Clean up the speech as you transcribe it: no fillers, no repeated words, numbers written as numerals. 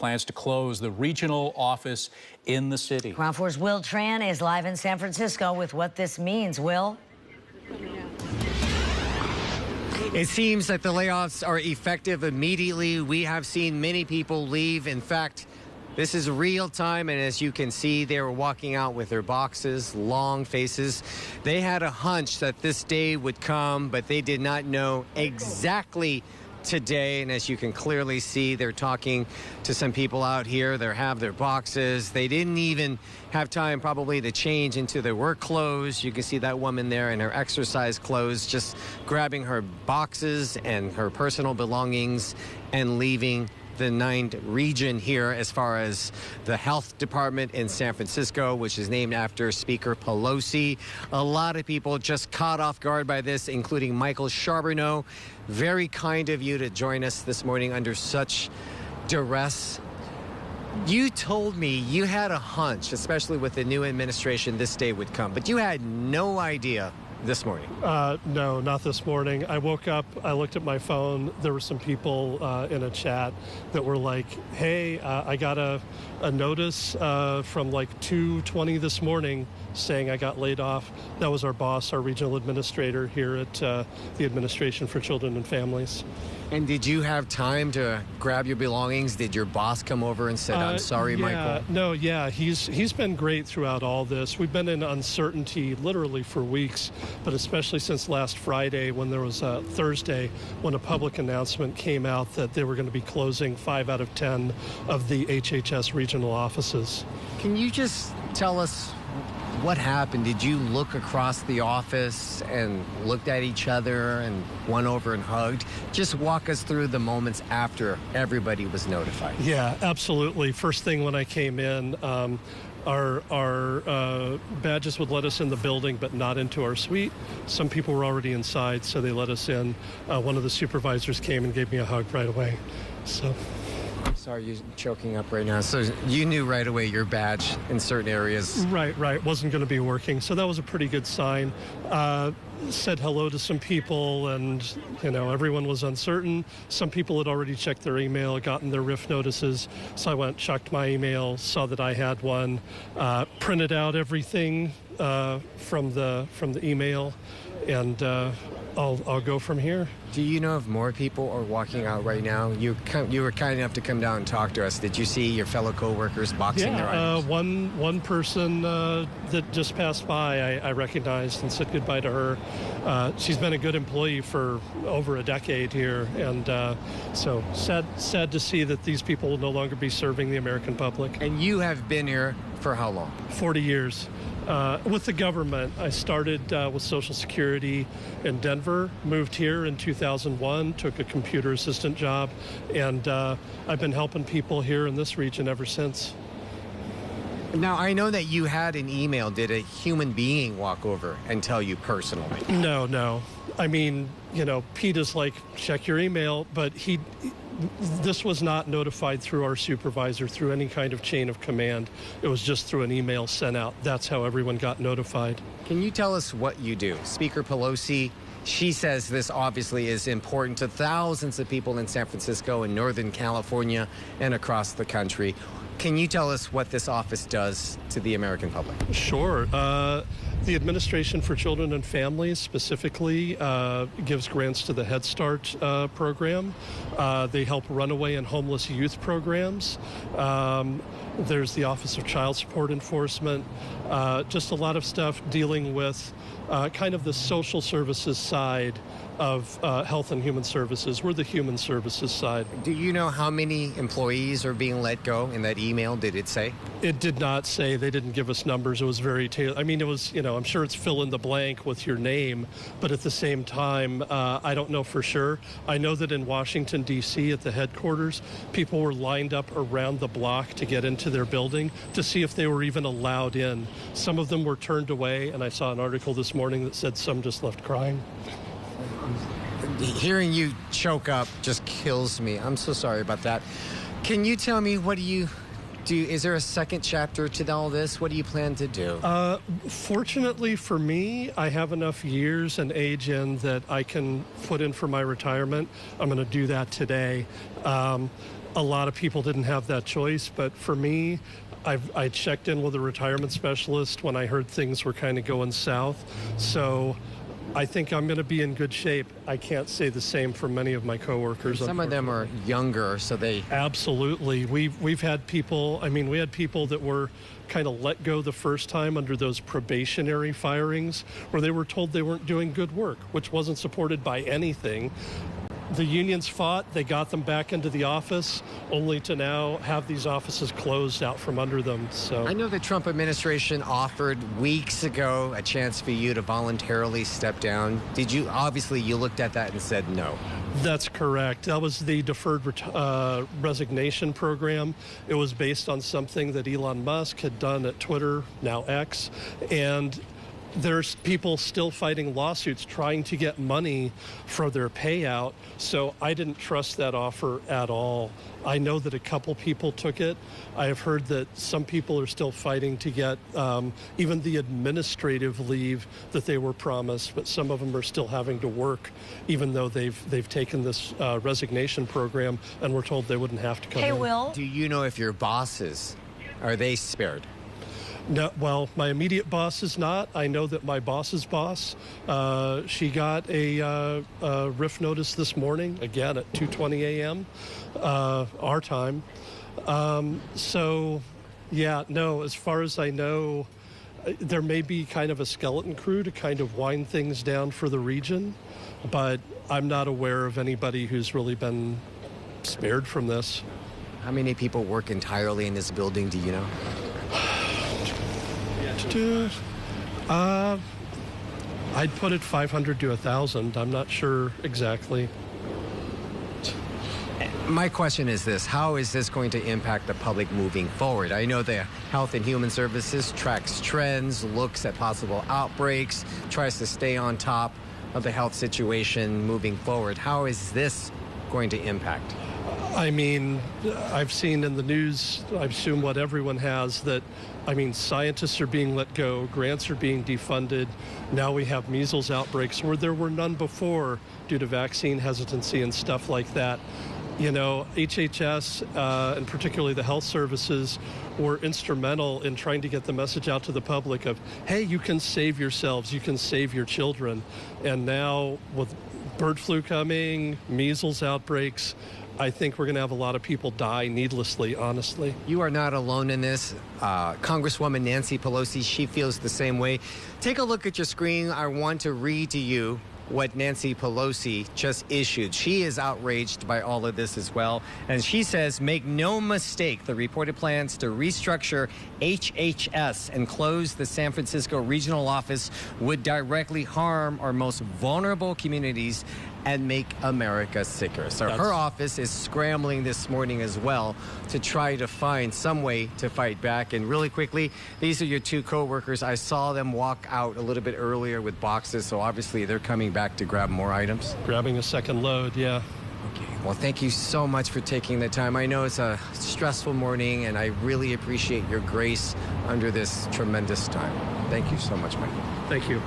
plans to close the regional office in the city. Ground Force Will Tran is live in San Francisco with what this means. Will? It seems that the layoffs are effective immediately. We have seen many people leave. In fact, this is real time, and as you can see, they were walking out with their boxes, long faces. They had a hunch that this day would come, but they did not know exactly today. And as you can clearly see, they're talking to some people out here. They have their boxes. They didn't even have time probably to change into their work clothes. You can see that woman there in her exercise clothes, just grabbing her boxes and her personal belongings and leaving the 9th region here as far as the health department in San Francisco, which is named after Speaker Pelosi. A lot of people just caught off guard by this, including Michael Charbonneau. Very kind of you to join us this morning under such duress. You told me you had a hunch, especially with the new administration, this day would come, but you had no idea this morning. No, not this morning. I woke up, I looked at my phone. There were some people in a chat that were like, hey, I got a notice from like 2:20 this morning saying I got laid off. That was our boss, our regional administrator here at the Administration for Children and Families. And did you have time to grab your belongings? Did your boss come over and said, I'm sorry, Michael? No, he's been great throughout all this. We've been in uncertainty literally for weeks, but especially since last Friday when there was Thursday when a public announcement came out that they were going to be closing 5 out of 10 of the HHS regional offices. Can you just tell us what happened? Did you look across the office and looked at each other and went over and hugged? Just walk us through the moments after everybody was notified. Yeah, absolutely. First thing when I came in, our badges would let us in the building, but not into our suite. Some people were already inside, so they let us in. One of the supervisors came and gave me a hug right away. So. I'm sorry, you're choking up right now. So you knew right away your badge in certain areas. Right. Wasn't going to be working. So that was a pretty good sign. Said hello to some people, and, everyone was uncertain. Some people had already checked their email, gotten their RIF notices. So I went, checked my email, saw that I had one, printed out everything from the email, and I'll go from here. Do you know if more people are walking out right now? You were kind enough to come down and talk to us. Did you see your fellow coworkers boxing their items? One person that just passed by, I recognized and said goodbye to her. She's been a good employee for over a decade here, and so sad to see that these people will no longer be serving the American public. And you have been here for how long? 40 years. With the government. I started with Social Security in Denver, moved here in 2001, took a computer assistant job, and I've been helping people here in this region ever since. Now, I know that you had an email. Did a human being walk over and tell you personally? No. I mean, Pete is like, check your email, but this was not notified through our supervisor, through any kind of chain of command. It was just through an email sent out. That's how everyone got notified. Can you tell us what you do? Speaker Pelosi, she says this obviously is important to thousands of people in San Francisco and Northern California and across the country. Can you tell us what this office does to the American public? Sure. The Administration for Children and Families specifically gives grants to the Head Start program. They help runaway and homeless youth programs. There's the Office of Child Support Enforcement. Just a lot of stuff dealing with kind of the social services side of Health and Human Services. We're the human services side. Do you know how many employees are being let go in that email? Did it say? It did not say. They didn't give us numbers. It was very tailored. I mean, it was, I'm sure it's fill in the blank with your name, but at the same time, I don't know for sure. I know that in Washington, D.C., at the headquarters, people were lined up around the block to get into their building to see if they were even allowed in. Some of them were turned away, and I saw an article this morning that said some just left crying. Hearing you choke up just kills me. I'm so sorry about that. Can you tell me, what do you do? Is there a second chapter to all this? What do you plan to do? Fortunately for me, I have enough years and age in that I can put in for my retirement. I'm going to do that today. a lot of people didn't have that choice, but for me, I checked in with a retirement specialist when I heard things were kind of going south. So I think I'm going to be in good shape. I can't say the same for many of my coworkers. Some of them are younger, so they... Absolutely. We've had people, I mean, we had people that were kind of let go the first time under those probationary firings where they were told they weren't doing good work, which wasn't supported by anything. The unions fought, they got them back into the office, only to now have these offices closed out from under them. So I know the Trump administration offered weeks ago a chance for you to voluntarily step down. Did you, obviously you looked at that and said no? That's correct. That was the deferred resignation program. It was based on something that Elon Musk had done at Twitter, now X, and there's people still fighting lawsuits trying to get money for their payout, so I didn't trust that offer at all. I know that a couple people took it. I have heard that some people are still fighting to get even the administrative leave that they were promised, but some of them are still having to work even though they've taken this resignation program and were told they wouldn't have to come in. Hey, Will. Do you know if your bosses, are they spared? No, well, my immediate boss is not. I know that my boss's boss, she got a RIF notice this morning, again at 2:20 a.m. Our time. So, yeah, no, as far as I know, there may be kind of a skeleton crew to kind of wind things down for the region, but I'm not aware of anybody who's really been spared from this. How many people work entirely in this building, do you know? I'd put it 500 to 1,000. I'm not sure exactly. My question is this: how is this going to impact the public moving forward? I know the Health and Human Services tracks trends, looks at possible outbreaks, tries to stay on top of the health situation moving forward. How is this going to impact? I mean, I've seen in the news, I assume what everyone has, that, I mean, scientists are being let go, grants are being defunded. Now we have measles outbreaks where there were none before due to vaccine hesitancy and stuff like that. You know, HHS and particularly the health services were instrumental in trying to get the message out to the public of, hey, you can save yourselves, you can save your children. And now with bird flu coming, measles outbreaks, I think we're going to have a lot of people die needlessly, honestly. You are not alone in this. Congresswoman Nancy Pelosi, she feels the same way. Take a look at your screen. I want to read to you what Nancy Pelosi just issued. She is outraged by all of this as well. And she says, make no mistake, the reported plans to restructure HHS and close the San Francisco Regional Office would directly harm our most vulnerable communities and make America sicker. So her office is scrambling this morning as well to try to find some way to fight back. And really quickly, these are your two co-workers. I saw them walk out a little bit earlier with boxes, so obviously they're coming back to grab more items. Grabbing a second load, yeah. Okay, well, thank you so much for taking the time. I know it's a stressful morning, and I really appreciate your grace under this tremendous time. Thank you so much, Michael. Thank you.